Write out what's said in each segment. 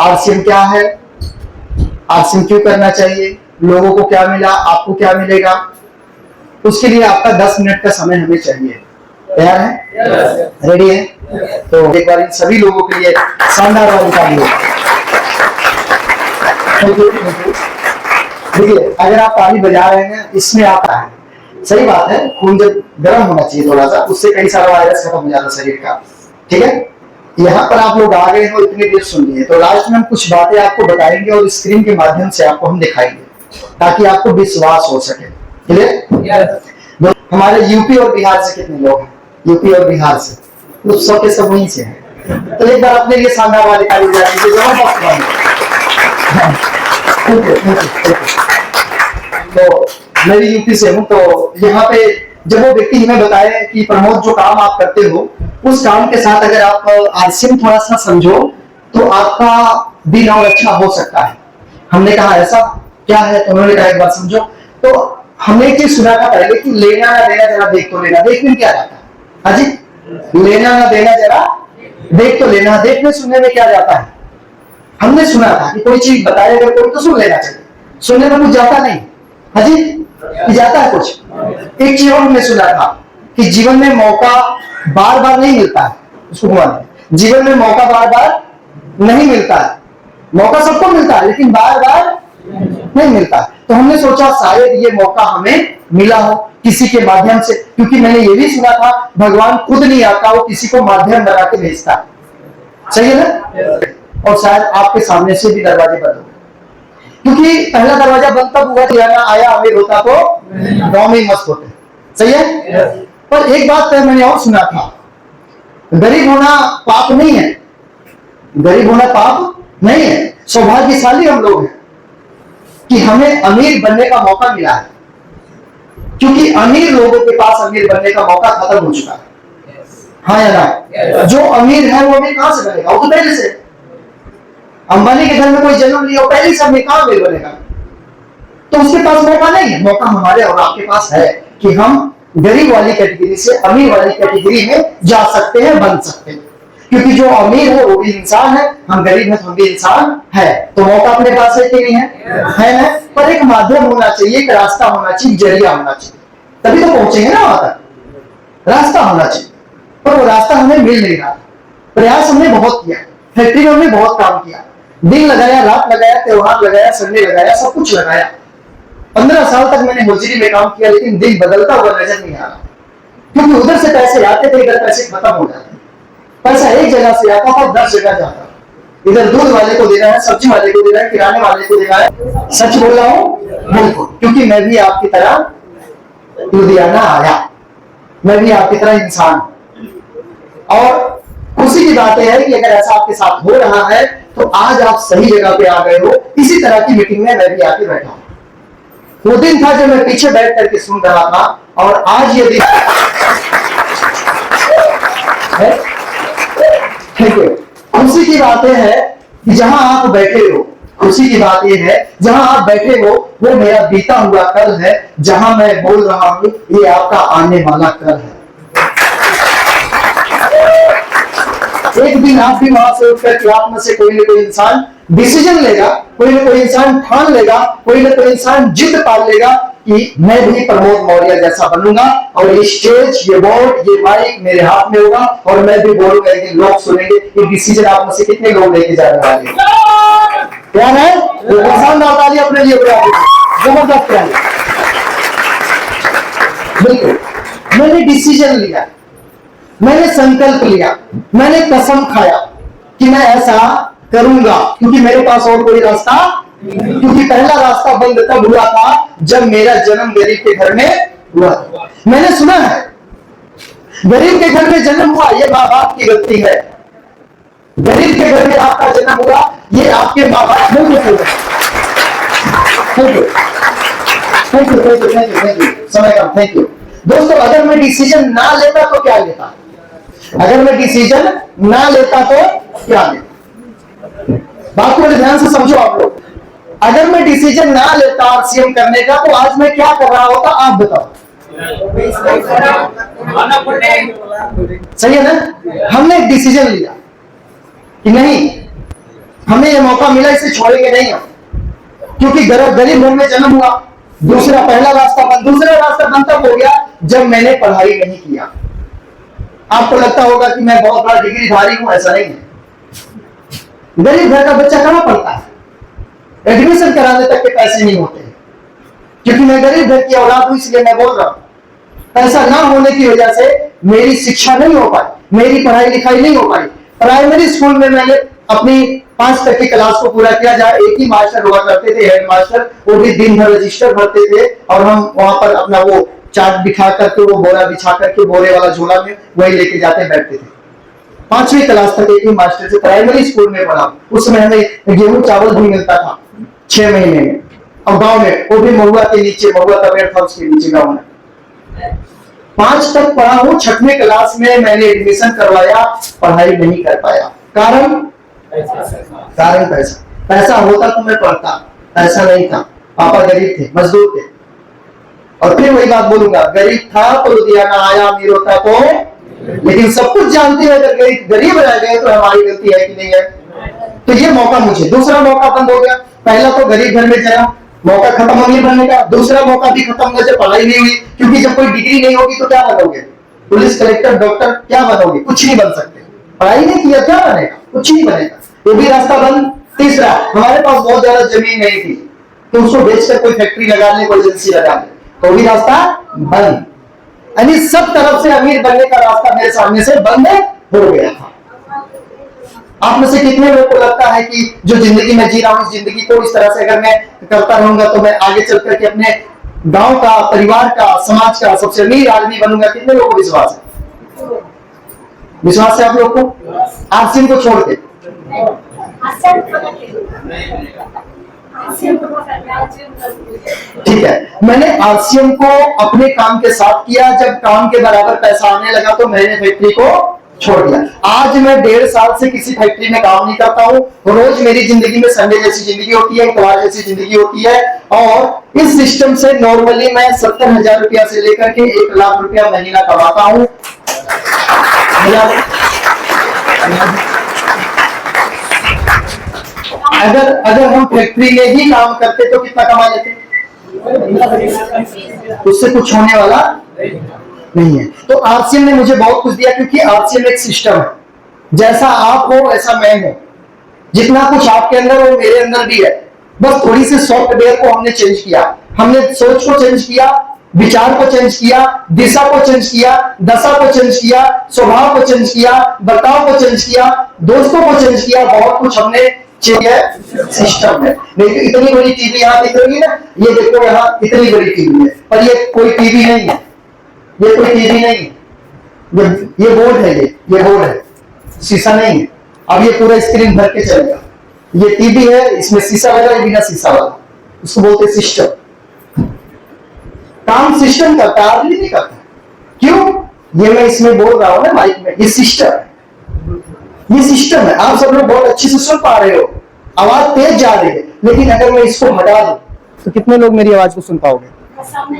RCM क्या है, RCM क्यों करना चाहिए, लोगों को क्या मिला, आपको क्या मिलेगा। उसके लिए आपका 10 मिनट का समय हमें चाहिए। तैयार है? रेडी है? तो एक बार इन सभी लोगों के लिए शानदार वाली ताली। देखिए, अगर आप ताली बजा रहे हैं इसमें आता है, सही बात है, खून जब गर्म होना चाहिए थोड़ा सा, उससे कई सारा वायरस खत्म हो जाता है शरीर का। ठीक है, यहाँ पर आप लोग आ गए हो, इतनी देर सुन लिए, तो लास्ट में हम कुछ बातें आपको बताएंगे और स्क्रीन के माध्यम से आपको हम दिखाएंगे ताकि आपको विश्वास हो सके। क्लियर? हमारे यूपी और बिहार से कितने लोग हैं? यूपी और बिहार से तो सब के सब वहीं से हैं। तो एक बार अपने लिए शानदार वाली ताली बजा दीजिए। तो मैं भी यूपी से हूँ, तो यहाँ पे जब वो व्यक्ति हमें बताए कि प्रमोद जो काम आप करते हो उस काम के साथ अगर आप आरसीएम थोड़ा सा समझो तो आपका दिन और अच्छा हो सकता है। हमने कहा ऐसा क्या है, तो उन्होंने कहा एक बार समझो। तो हमने एक चीज सुना था पहले कि लेना ना देना जरा देख तो लेना। देख में क्या जाता है? हाजी, लेना ना देना जरा देख तो लेना। देखने सुनने में क्या जाता है? हमने सुना था कि कोई चीज बताए अगर कोई तो सुन लेना चाहिए, सुनने में कुछ जाता नहीं। हाजी, जाता है कुछ। एक चीज और हमने सुना था कि जीवन में मौका बार बार नहीं मिलता है। उसको जीवन में मौका बार बार नहीं मिलता है। मौका सबको मिलता है लेकिन बार बार नहीं मिलता है। तो हमने सोचा शायद ये मौका हमें मिला हो किसी के माध्यम से, क्योंकि मैंने ये भी सुना था भगवान खुद नहीं आता, वो किसी को माध्यम बना के भेजता है। सही है ना? और शायद आपके सामने से भी दरवाजे बंद हो, क्योंकि पहला दरवाजा बंद तब हुआ कि आया अमीर होता तो गांव में मस्त होते। सही है? पर एक बात तो मैंने और सुना था, गरीब होना पाप नहीं है। गरीब होना पाप नहीं है। सौभाग्यशाली हम लोग हैं कि हमें अमीर बनने का मौका मिला है, क्योंकि अमीर लोगों के पास अमीर बनने का मौका खत्म हो चुका है। हाँ या ना? जो अमीर है वो अमीर कहां से बनेगा? वो तो पहले से अंबानी के घर में कोई जन्म लिया, पहले से अमीर कहां अमीर बनेगा? तो उसके पास मौका नहीं है। मौका हमारे और आपके पास है कि हम गरीब वाली कैटेगरी से अमीर वाली कैटेगरी में जा सकते हैं, बन सकते हैं। क्योंकि जो अमीर है वो भी इंसान है, हम गरीब हैं तो हम भी इंसान है। तो मौका अपने पास है कि नहीं है? है ना? पर एक माध्यम होना चाहिए, एक रास्ता होना चाहिए, जरिया होना चाहिए, तभी तो पहुंचेंगे ना वहां तक। रास्ता होना चाहिए, पर वो रास्ता हमें मिल नहीं रहा। प्रयास हमने बहुत किया, फैक्ट्री में हमने बहुत काम किया, दिन लगाया, रात लगाया, त्योहार लगाया, संडे लगाया, सब कुछ लगाया। 15 साल तक मैंने होजरी में काम किया, लेकिन दिन बदलता हुआ नजर नहीं आ रहा, क्योंकि उधर से पैसे आते थे, इधर पैसे खत्म हो जाते। पैसा एक जगह से आता था 10 जगह जाता। इधर दूध वाले को देना है, सब्जी वाले को देना है, किराने वाले को देना है। सच बोल रहा हूँ बिल्कुल, क्योंकि मैं भी आपकी तरह लुधियाना आया, मैं भी आपकी तरह इंसान। और खुशी की बात है कि अगर ऐसा आपके साथ हो रहा है तो आज आप सही जगह पे आ गए हो। इसी तरह की मीटिंग में मैं भी आके बैठा हूं। वो दिन था जब मैं पीछे बैठ करके सुन रहा था, और आज ये दिन है। ठीक है, खुशी की बात यह है कि जहां आप बैठे हो, खुशी की बात यह है जहां आप बैठे हो वो मेरा बीता हुआ कल है, जहां मैं बोल रहा हूं ये आपका आने वाला कल है। एक दिन आप भी वहां से उठकर के आप में से कोई ना कोई इंसान डिसीजन लेगा, कोई ना कोई इंसान ठान लेगा, कोई ना कोई इंसान जिद पाल लेगा कि मैं भी प्रमोद मौर्य जैसा बनूंगा, और ये स्टेज, ये बोर्ड, ये माइक मेरे हाथ में होगा और मैं भी बोलूंगा, एक दिन लोग सुनेंगे। ये डिसीजन आप में से कितने लोग लेके जाने वाले हैं? क्या है? अपने लिए जबरदस्त प्लान। बिल्कुल, मैंने डिसीजन लिया, मैंने संकल्प लिया, मैंने कसम खाया कि मैं ऐसा करूंगा, क्योंकि मेरे पास और कोई रास्ता, क्योंकि पहला रास्ता बंद तब हुआ था जब मेरा जन्म गरीब के घर में हुआ। मैंने सुना है गरीब के घर में जन्म हुआ ये माँ बाप की गलती है। गरीब के घर में आपका जन्म हुआ ये आपके माँ बाप ने गलती है। Thank you, thank you, thank you, thank you, thank you. समय कम, थैंक यू। दोस्तों, अगर मैं डिसीजन ना लेता तो क्या लेता? अगर मैं डिसीजन ना लेता तो क्या लेता? बात को ध्यान से समझो आप लोग। अगर मैं डिसीजन ना लेता आरसीएम करने का तो आज मैं क्या कर रहा होता? आप बताओ। सही है ना? हमने एक डिसीजन लिया कि नहीं, हमें ये मौका मिला, इसे छोड़ेंगे नहीं हम, क्योंकि गरीब घर में जन्म हुआ। पहला रास्ता बंद, दूसरा रास्ता बंद तब हो गया जब मैंने पढ़ाई नहीं किया। आपको लगता होगा कि मैं बहुत बड़ा डिग्रीधारी हूं, ऐसा नहीं है। गरीब घर का बच्चा कहां पढ़ता है, एडमिशन कराने तक के पैसे नहीं होते, क्योंकि मैं गरीब घर की औलाद हूं, इसलिए मैं बोल रहा हूं। पैसा ना होने की वजह से मेरी शिक्षा नहीं हो पाई, मेरी पढ़ाई लिखाई नहीं हो पाई। प्राइमरी स्कूल में मैंने अपनी 5 तक की क्लास को पूरा किया, जहां एक ही मास्टर हुआ करते थे, हेड मास्टर। वो भी दिन भर रजिस्टर भरते थे और हम वहां पर अपना वो चार्ट बिठा करके, वो बोरा बिछा करके, बोरे वाला झोला में वही लेके जाते बैठते थे। 5वीं क्लास तक एक ही मास्टर से प्राइमरी स्कूल में पढ़ा। उसमें हमें गेहूं चावल भी मिलता था 6 महीने में, और गांव में वो भी महुआ के नीचे, महुआ का पेड़ था उसके नीचे गांव में। 5 तक पढ़ा हूं, 6वीं क्लास में मैंने एडमिशन करवाया, पढ़ाई नहीं कर पाया। कारण पैसा। पैसा होता तो मैं पढ़ता, पैसा नहीं था। पापा गरीब थे, मजदूर थे। और फिर वही बात बोलूंगा, गरीब था तो लुधियाना आया, अमीर होता तो, लेकिन सब कुछ जानते हैं, अगर गरीब रह गए तो हमारी गलती है कि नहीं है। तो ये मौका मुझे, दूसरा मौका बंद हो गया। पहला तो गरीब घर में जन्म, मौका खत्म अमीर बनने का। दूसरा मौका भी खत्म हुआ जब पढ़ाई नहीं हुई, क्योंकि जब कोई डिग्री नहीं होगी तो क्या बनोगे, पुलिस, कलेक्टर, डॉक्टर, क्या बनोगे, कुछ नहीं बन सकते। पढ़ाई नहीं किया क्या बनेगा, कुछ नहीं बनेगा। वो भी रास्ता बंद। तीसरा, हमारे पास बहुत ज्यादा जमीन नहीं थी, तो उसको बेचकर कोई फैक्ट्री लगा ले, कोई एजेंसी लगा ले, तो भी रास्ता बंद। यानी सब तरफ से अमीर बनने का रास्ता मेरे सामने से बंद हो गया था। आप में से कितने लोगों को लगता है कि जो जिंदगी में जी रहा हूं, इस जिंदगी को इस तरह से अगर मैं करता रहूंगा तो मैं आगे चल करके अपने गांव का, परिवार का, समाज का सबसे अमीर आदमी बनूंगा? कितने लोगों को विश्वास है? विश्वास है आप लोग को? आरसीएम को छोड़ के ठीक है, मैंने आरसीएम को अपने काम के साथ किया। जब काम के बराबर पैसा आने लगा तो मैंने फैक्ट्री को छोड़ दिया। आज मैं 1.5 साल से किसी फैक्ट्री में काम नहीं करता हूँ। रोज मेरी जिंदगी में संडे जैसी जिंदगी होती है, इतवार जैसी जिंदगी होती है, और इस सिस्टम से नॉर्मली मैं 70,000 रुपया से लेकर के 1 लाख रुपया महीना कमाता हूँ। अगर हम फैक्ट्री में ही काम करते तो कितना कमा लेते? उससे कुछ होने वाला नहीं है। तो आरसीएम ने मुझे बहुत कुछ दिया, क्योंकि आरसीएम एक सिस्टम है। जैसा आप हो वैसा मैं हूं। जितना कुछ आपके अंदर हो मेरे अंदर भी है, बस थोड़ी सी सॉफ्टवेयर को हमने चेंज किया। हमने सोच को चेंज किया, विचार को चेंज किया, दिशा को चेंज किया, दशा को चेंज किया, स्वभाव को चेंज किया, बर्ताव को चेंज किया, दोस्तों को चेंज किया। बहुत कुछ हमने सिस्टम है। नहीं तो इतनी बड़ी टीवी यहाँ दिख रही है ना, ये देखो यहाँ इतनी बड़ी टीवी है, पर ये कोई टीवी नहीं है, ये कोई टीवी नहीं है, ये बोर्ड है, ये बोर्ड है, शीशा नहीं है। अब ये पूरा स्क्रीन भर के चलेगा। ये टीवी है, इसमें शीशा लगा है, बिना शीशा वाला, उसको बोलते सिस्टम। काम सिस्टम करता है, आदमी नहीं करता। क्यों? ये मैं इसमें बोल रहा हूं ना माइक में, ये सिस्टम है, ये सिस्टम है। आप सब लोग बहुत अच्छे से सुन पा रहे हो, आवाज तेज जा रही है, लेकिन अगर मैं इसको हटा दूं तो कितने लोग मेरी आवाज को सुन पाओगे?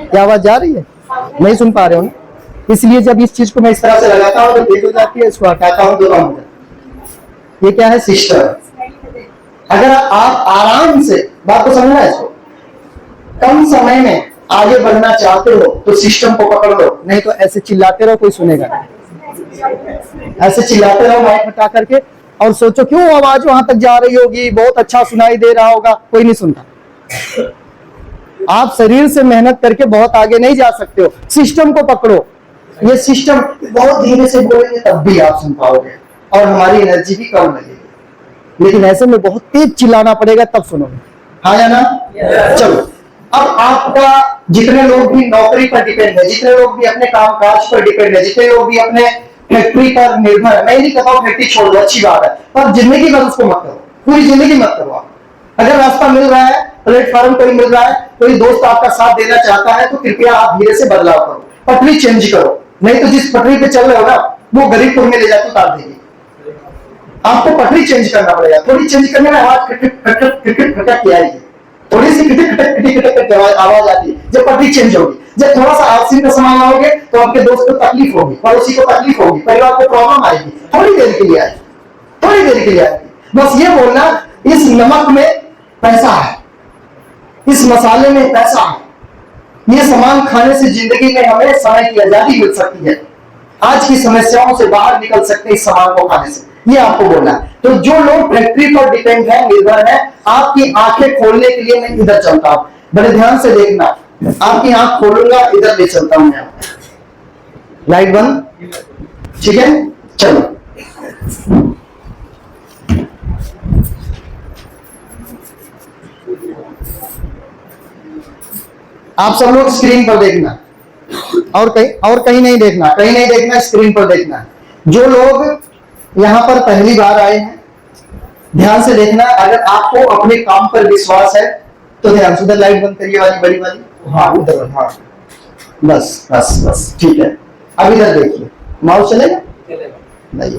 क्या आवाज जा रही है? नहीं सुन पा रहे हो ना? इसलिए जब इस चीज को मैं इस तरह से लगाता हूं तो तेज हो जाती है, इसको हटाता हूं तो कम हो जाती है। ये क्या है? सिस्टम। अगर आप आराम से बात को समझना है, इसको कम समय में आगे बढ़ना चाहते हो तो सिस्टम को पकड़ लो, नहीं तो ऐसे चिल्लाते रहो, कोई सुनेगा नहीं। ऐसे चिल्लाते रहो माइक हटा करके, और सोचो क्यों आवाज वहां तक जा रही होगी, बहुत अच्छा सुनाई दे रहा होगा, कोई नहीं सुनता। आप शरीर से मेहनत करके बहुत आगे नहीं जा सकते हो। सिस्टम को पकड़ो। ये सिस्टम बहुत धीरे से बोलेंगे तब भी आप सुन पाओगे, और हमारी एनर्जी भी कम लगेगी। लेकिन ऐसे में बहुत तेज चिल्लाना पड़ेगा तब सुनोगे। हाँ या ना? चलो, अब आपका जितने लोग भी नौकरी पर डिपेंड है, जितने लोग भी अपने काम काज पर डिपेंड है, जितने लोग भी अपने फैक्ट्री पर निर्भर है, मैं नहीं कहता हूं फैक्ट्री छोड़ दो, अच्छी बात है, पर जिंदगी भर उसको मत करो, पूरी जिंदगी मत करो। आप अगर रास्ता मिल रहा है, प्लेटफॉर्म कोई मिल रहा है, कोई दोस्त आपका साथ देना चाहता है, तो कृपया आप धीरे से बदलाव करो, पटरी चेंज करो। नहीं तो जिस पटरी पे चल रहे हो ना, वो गरीबपुर में ले जाकर उतार देगी। आपको पटरी चेंज करना पड़ेगा। थोड़ी चेंज करने में आवाज खटखट की आएगी, थोड़ी सी खटखट आवाज आती है जब पटरी चेंज होगी। जब थोड़ा सा आलसी का सामान लाओगे तो आपके दोस्त को तकलीफ होगी, पड़ोसी को तकलीफ होगी, परिवार को प्रॉब्लम आएगी। थोड़ी देर के लिए आएगी, थोड़ी देर के लिए आएगी। बस ये बोलना इस नमक में पैसा है, इस मसाले में पैसा है। ये सामान खाने से जिंदगी में हमें समय की आजादी मिल सकती है, आज की समस्याओं से बाहर निकल सकते हैं इस सामान को खाने से, ये आपको बोलना है। तो जो लोग फैक्ट्री पर डिपेंड है, निर्भर है, आपकी आंखें खोलने के लिए मैं इधर चलता हूं, बड़े ध्यान से देखना, आपकी आंख खोलूंगा, इधर ले चलता हूं मैं। लाइट बंद, ठीक है, चलो। आप सब लोग स्क्रीन पर देखना, और कहीं नहीं देखना, कहीं नहीं देखना, स्क्रीन पर देखना। जो लोग यहां पर पहली बार आए हैं, ध्यान से देखना। अगर आपको अपने काम पर विश्वास है तो ध्यान से, उधर लाइट बंद करिए वाली, बड़ी वाली, हाँ उधर, हाँ बस बस बस, ठीक है। अब इधर देखिए, माउस चलेगा नहीं,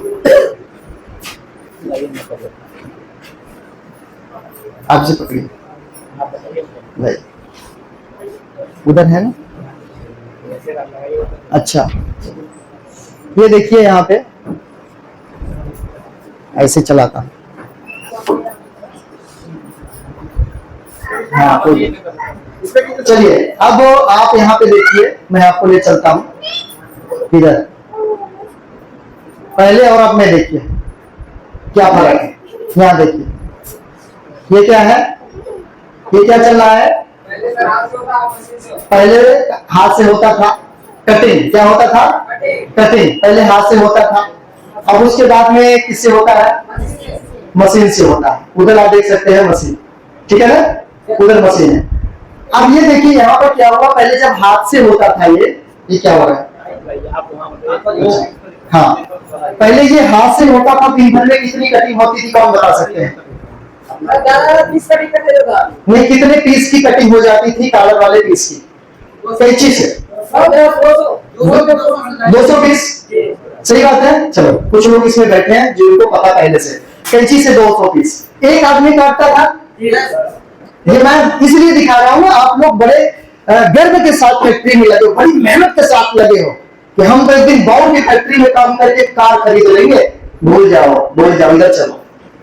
आपसे पकड़िए नहीं, उधर है ना, अच्छा ये देखिए यहाँ पे ऐसे चलाता हूं, हाँ चलिए। अब आप यहाँ पे देखिए, मैं आपको ले चलता हूं इधर, पहले और अब में देखिए क्या फर्क है। यहाँ देखिए, ये क्या है, ये क्या चल रहा है, पहले हाथ से होता था कटिंग, क्या होता था, कटिंग पहले हाथ से होता था, अब उसके बाद में किससे होता है, मशीन से होता है। उधर आप देख सकते हैं मशीन, ठीक है ना, उधर मशीन है। अब ये देखिए यहाँ पर क्या हुआ, पहले जब हाथ से होता था ये क्या हो रहा है, हाँ पहले ये हाथ से होता था, दिन भर में कितनी कटिंग होती थी, कौन बता सकते हैं, नहीं कितने पीस की कटिंग हो जाती थी कॉलर वाले पीस की, कैंची से 200 पीस, सही बात है। चलो कुछ लोग इसमें बैठे हैं जिनको पता पहले से, कैंची से 200 पीस एक आदमी काटता था। ये मैं इसलिए दिखा रहा हूँ, आप लोग बड़े गर्व के साथ फैक्ट्री में लगे हो, बड़ी मेहनत के साथ लगे हो कि हम तो एक दिन बाउल की फैक्ट्री में काम करके कार खरीद लेंगे। भूल जाओ इधर चलो,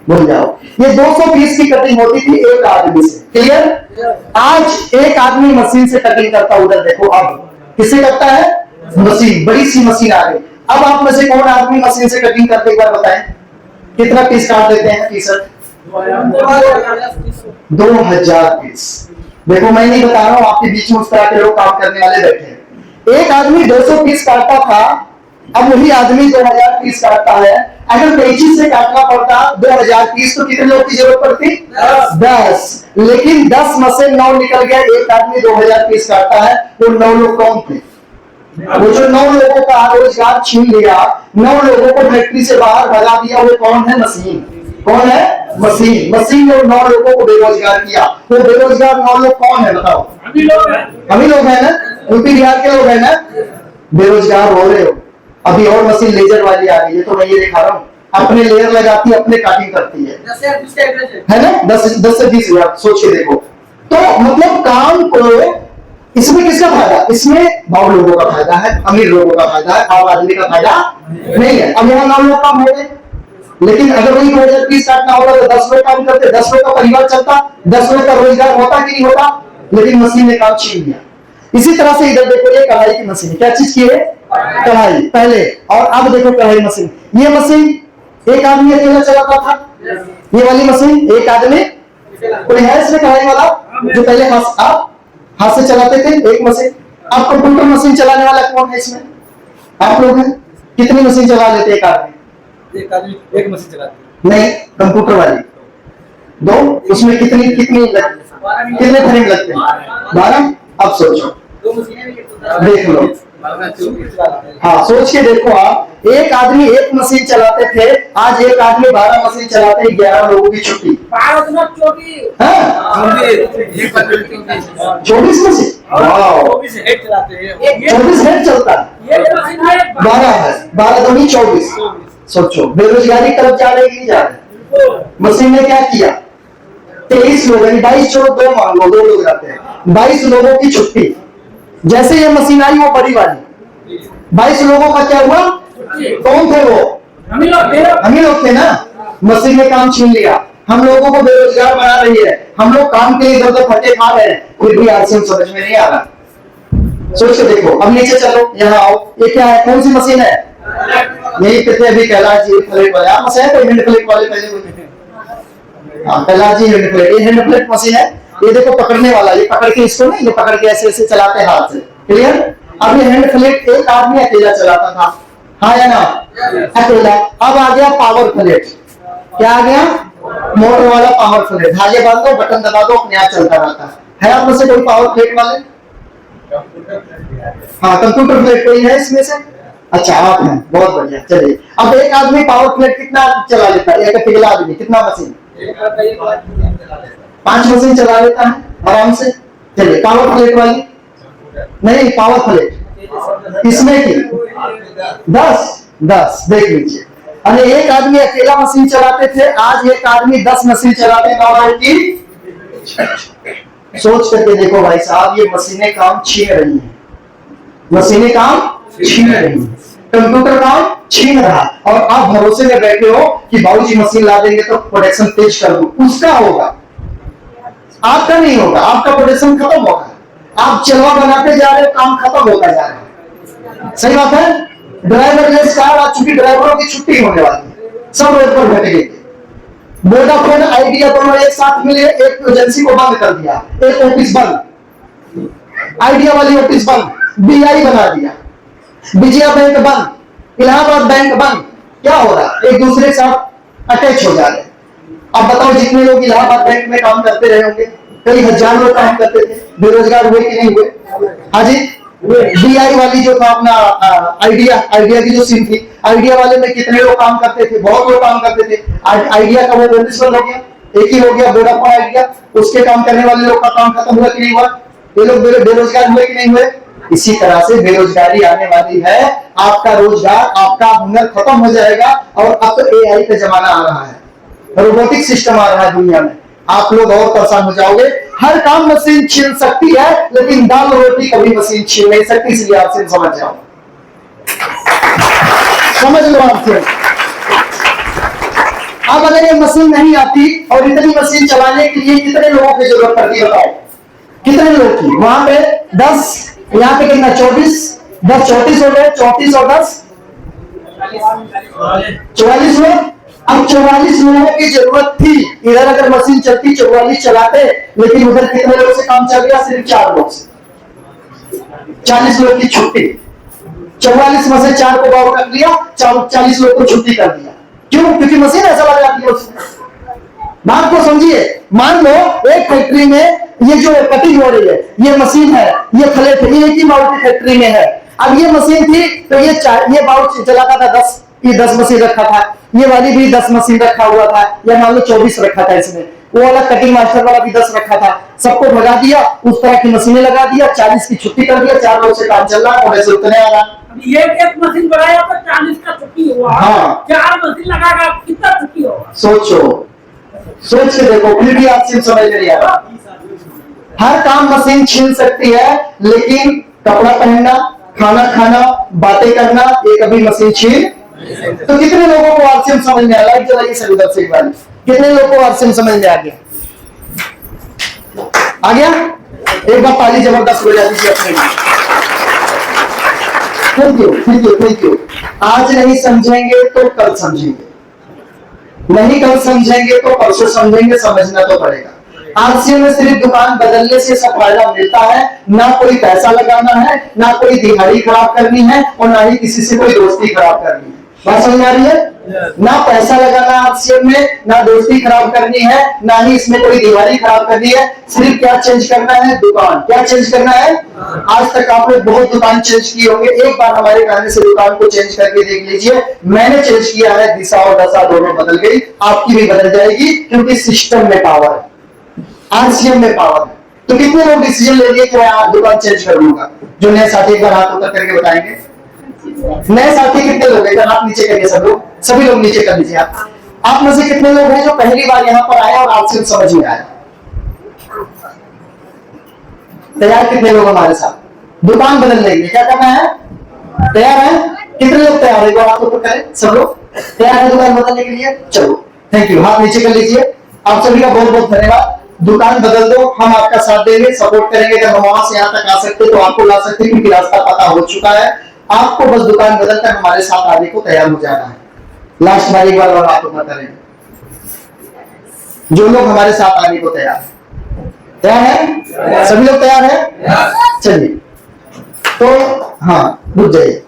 भूल जाओ। ये 200 पीस की कटिंग होती थी एक आदमी से, क्लियर। आज एक आदमी मशीन से कटिंग करता, उधर देखो, अब किससे करता है, मशीन, बड़ी सी मशीन आ गई। अब आप में से कौन आदमी मशीन से कटिंग करते, एक बार बताएं, कितना पीस काट देते हैं टी शर्ट, 2000 पीस। देखो मैं नहीं बता रहा हूं, आपके बीच में उस तरह के लोग काम करने वाले बैठे हैं। एक आदमी 200 पीस काटता था, अब वही आदमी 2000 पीस काटता है। अगर कैंची से काटना पड़ता 2000 पीस तो कितने लोग की जरूरत पड़ती, 10। लेकिन 10 में से 9 निकल गया, एक आदमी 2000 पीस काटता है। वो 9 लोग कौन थे, वो जो 9 लोगों का रोजगार छीन लिया, 9 लोगों को फैक्ट्री से बाहर भगा दिया, वो कौन है, मशीन। कौन है, मशीन। मशीन ने 9 लोगों को बेरोजगार किया। वो बेरोजगार 9 लोग कौन है बताओ, हम ही लोग हैं ना, यूपी बिहार के लोग हैं ना, बेरोजगार हो रहे हो। अभी और मशीन लेजर वाली आ गई है, तो मैं ये दिखा रहा हूँ, अपने लेयर लगाती है, अपने काटिंग करती है ना, 10 से 20 हजार, सोच के देखो। तो मतलब काम को, इसमें किसका फायदा, इसमें बहुत लोगों का फायदा है, अमीर लोगों का फायदा है, आम आदमी का फायदा नहीं है। अब यहाँ 9 लोग काम हो गए, लेकिन अगर वही 2000 पीस काटना होगा तो 10 लोग काम करते, 10 लोग का परिवार चलता, 10 लोग का रोजगार होता कि नहीं होता, लेकिन मशीन ने काम छीन लिया। इसी तरह से इधर देखो, ये कढ़ाई की मशीन, क्या चीज की है, कढ़ाई पहले, और अब देखो कढ़ाई मशीन। ये मशीन एक आदमी अकेला चलाता था, ये वाली मशीन एक आदमी, कोई है इसमें कढ़ाई वाला जो पहले हाथ से चलाते थे एक मशीन। अब कंप्यूटर मशीन चलाने वाला कौन है इसमें, आप लोग हैं। कितनी मशीन चला लेते एक आदमी, एक मशीन चलाते नहीं, कंप्यूटर वाली 2, उसमें कितने फ्रेम लगते हैं, 12। अब सोचो, देख लो, हाँ सोच के देखो आप, एक आदमी एक मशीन चलाते थे, आज एक आदमी 12 मशीन चलाते हैं, 11 लोगों की छुट्टी, 24 मशीन, 24 हेड चलता है, 12 है, 12 दूनी 24। सोचो बेरोजगारी तरफ जा रही है कि नहीं जा रही। मशीन ने क्या किया, 23 लोग, 22 छोड़ो 2 मान लो, 2 लोग रहते हैं, 22 लोगों की छुट्टी। जैसे ये मशीन आई वो बड़ी वाली, 22 लोगों का क्या हुआ, कौन थे वो, हम ही लोग थे ना। मशीन ने काम छीन लिया, हम लोगों को बेरोजगार बना रही है, हम लोग काम के लिए इधर उधर फटे खा रहे हैं, फिर भी आरसीएम समझ में नहीं आ रहा। सोच के देखो। अब नीचे चलो, यहाँ आओ, ये क्या है, कौन सी मशीन है? यही कहते हैं अभी कैलाश जी फ्लैट वाले, आप मशीन है हैंड फ्लैट वाले पहले कैलाश जी हैंड फ्लैट, ये हैंड फ्लैट मशीन है। ये देखो पकड़ने वाला, ये पकड़ के इसको नहीं, ये पकड़ के ऐसे ऐसे चलाते हैं हाथ से, क्लियर। अब ये हैंड फ्लैट एक आदमी अकेला चलाता था, हाँ या ना, अकेला। अब आ गया पावर फ्लैट, क्या आ गया? मोटर वाला पावर फ्लैट, धागे बांध दो, बटन दबा दो, अपने आप चलता रहता है। आप में से कोई पावर फ्लैट वाले? हाँ, कंप्यूटर फ्लैट कोई है इसमें से? अच्छा, आप हैं, बहुत बढ़िया। चलिए, अब एक आदमी पावर फ्लैट कितना चला लेता है? एक अकेला आदमी कितना मशीन? 5 मशीन चला लेता है आराम से। चलिए, पावर फ्लैट वाली नहीं, पावर फ्लैट इसमें की 10 देख लीजिए। अरे एक आदमी अकेला मशीन चलाते थे, आज एक आदमी 10 मशीन चलाते हैं। सोच करके देखो भाई साहब, ये मशीनें काम छीन रही हैं, मशीनें काम छीन रही हैं, कंप्यूटर काम छीन रहा है, और आप भरोसे में बैठे हो कि बाबूजी मशीन ला देंगे तो प्रोडक्शन तेज कर दो। उसका होगा, आपका नहीं होगा, आपका प्रोडक्शन खत्म होगा। आप चलवा बनाते जा रहे हो, काम खत्म होता जा रहा है। सही बात है। ड्राइवरलेस कार आ चुकी, ड्राइवरों की छुट्टी होने वाली है, सब रोड पर बैठेंगे। वोडाफोन आइडिया दोनों एक साथ मिले, एक एजेंसी को बंद कर दिया, एक ऑफिस बंद, आइडिया वाली ऑफिस बंद, बीआई बना दिया, विजया बैंक बंद, इलाहाबाद बैंक बंद। क्या हो रहा है? एक दूसरे के साथ अटैच हो जा रहे हैं। अब बताओ, जितने लोग इलाहाबाद बैंक में काम करते रहे होंगे, कई हजार लोग काम करते थे, बेरोजगार हुए कि नहीं हुए? हाँ जी। बीआई वाली जो था अपना आइडिया की जो सिम थी, आइडिया वाले में कितने लोग काम करते थे? बहुत लोग काम करते थे। आइडिया का वो बिजनेस बंद हो गया, एक ही हो गया वोडाफोन आइडिया। उसके काम करने वाले लोग का काम खत्म हुआ कि नहीं हुआ? ये लोग बेरोजगार हुए कि नहीं हुए? इसी तरह से बेरोजगारी आने वाली है, आपका रोजगार, आपका हुनर खत्म हो जाएगा। और अब तो एआई का जमाना आ रहा है, रोबोटिक सिस्टम आ रहा है दुनिया में, आप लोग और परेशान हो जाओगे। हर काम मशीन छीन सकती है, लेकिन दाल रोटी कभी मशीन छीन नहीं सकती, इसलिए आपसे समझ जाओ, समझ लो आपसे। अब अगर ये मशीन नहीं आती और इतनी मशीन चलाने के लिए कितने लोगों की जरूरत पड़ती है? बताओ कितने लोग की? वहां पे 10, यहाँ पे कितना? 24, 10 34 हो गए, 34 और 10 44 लोग। अब 44 लोगों की जरूरत थी, इधर अगर मशीन चलती 44 चलाते, लेकिन उधर कितने लोगों से काम चल गया? सिर्फ 4 लोग से। 40 लोग की छुट्टी, 44 में से 4 को बाहर रख लिया, 40 लोग को छुट्टी कर दिया। क्यों? क्योंकि मशीन ऐसा लग जाती है उसमें। बात को समझिए। मान लो एक फैक्ट्री में ये जो कटिंग हो रही है, ये मशीन है, ये फ्लैट है, ये एक ही बाउल की फैक्ट्री में है। अब ये मशीन थी तो ये बाउल चलाता था 10, ये 10 मशीन रखा था, ये वाली भी 10 मशीन रखा हुआ था, या मान लो 24 रखा था इसमें, वो वाला कटिंग मास्टर वाला भी 10 रखा था। सबको भगा दिया, उस तरह की मशीनें लगा दिया, 40 की छुट्टी कर दिया, 4 लोग से काम चल रहा है, और ऐसे उतने आ रहा। ये एक मशीन बढ़ाया तो 40 का छुट्टी हुआ। हाँ। 4 मशीन लगाएगा, कितना छुट्टी होगा? सोचो, सोच के देखो, फिर भी आप सिर्फ समझ नहीं आ रहा। हर काम मशीन छीन सकती है, लेकिन कपड़ा पहनना, खाना खाना, बातें करना, ये कभी मशीन छीन। तो कितने लोगों को आरसीएम समझ में आ रहा है? जलाइए सर उधर से एक बार, कितने लोगों को आरसीएम समझ में आ गया? आ गया? एक बार ताली जबरदस्त हो जाती है अपने। Thank you, thank you, thank you. आज नहीं समझेंगे तो कल समझेंगे, नहीं कल समझेंगे तो परसों समझेंगे, समझना तो पड़ेगा। आरसीएम में सिर्फ दुकान बदलने से सब फायदा मिलता है, ना कोई पैसा लगाना है, ना कोई दिहाड़ी खराब करनी है, और ना ही किसी से कोई दोस्ती खराब करनी है। बात समझ आ रही है? ना पैसा लगाना आरसीएम में, ना दोस्ती खराब करनी है, ना ही इसमें कोई दिहाड़ी खराब करनी है। सिर्फ क्या चेंज करना है? दुकान। क्या चेंज करना है? आज तक आपने बहुत दुकान चेंज की होंगे, एक बार हमारे कहने से दुकान को चेंज करके देख लीजिए। मैंने चेंज किया है, दिशा और दशा दोनों बदल गई, आपकी भी बदल जाएगी, क्योंकि सिस्टम में पावर है, आरसीएम में पावर है। तो कितने लोग डिसीजन ले लिए कि मैं आज दुकान चेंज कर लूंगा? जो नए साथी एक बार हाथ ऊपर करके बताएंगे। नए साथी कितने लोग हैं? हाथ नीचे करिए, सब लोग, सभी लोग नीचे कर लीजिए। आप में से कितने लोग हैं जो पहली बार यहाँ पर आए और आरसीएम समझ में आया? तैयार कितने लोग हमारे साथ? दुकान बदलने के लिए क्या करना है? तैयार है? कितने लोग तैयार है? हाथ ऊपर करें, सब लोग तैयार है दुकान बदलने के लिए? चलो, थैंक यू। हाथ नीचे कर लीजिए। आप सभी का बहुत बहुत धन्यवाद। दुकान बदल दो, हम आपका साथ देंगे, सपोर्ट करेंगे। अगर हम वहां से यहाँ तक आ सकते तो आपको ला सकते, क्योंकि रास्ता पता हो चुका है। आपको बस दुकान बदलकर हमारे साथ आने को तैयार हो जाना है। लास्ट बार एक बार और आप बता रहे हैं, जो लोग हमारे साथ आने को तैयार है? सभी लोग तैयार है? चलिए, तो हाँ, रुक जाइए।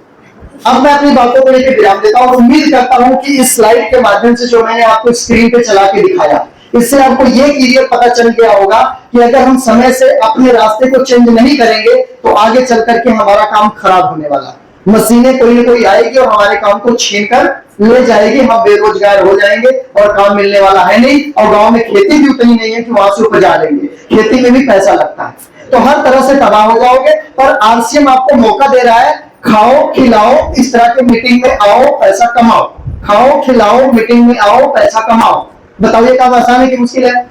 अब मैं अपनी बातों को लेकर विराम देता हूं। उम्मीद करता हूं कि इस स्लाइड के माध्यम से जो मैंने आपको स्क्रीन पे चला के दिखाया, इससे आपको ये क्लियर पता चल गया होगा कि अगर हम समय से अपने रास्ते को चेंज नहीं करेंगे तो आगे चल करके हमारा काम खराब होने वाला। मशीनें कोई ना कोई आएगी और हमारे काम को छीन कर ले जाएगी, हम बेरोजगार हो जाएंगे और काम मिलने वाला है नहीं। और गांव में खेती भी उतनी नहीं है कि वहां से उपजा लेंगे, खेती में भी पैसा लगता है, तो हर तरह से तबाह हो जाओगे। पर आरसीएम आपको मौका दे रहा है, खाओ खिलाओ, इस तरह के मीटिंग में आओ, पैसा कमाओ। खाओ खिलाओ, मीटिंग में आओ, पैसा कमाओ। बताओ ये काम आसान है कि मुश्किल है?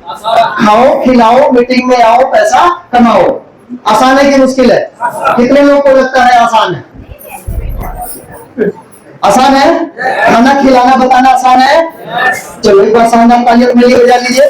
खाओ खिलाओ, मीटिंग में आओ, पैसा कमाओ। आसान है कि मुश्किल है? कितने लोगों को लगता है आसान है? आसान है? खाना खिलाना बताना आसान है? चलो एक बार शानदार तालियां मेरे लिए बजा लीजिए।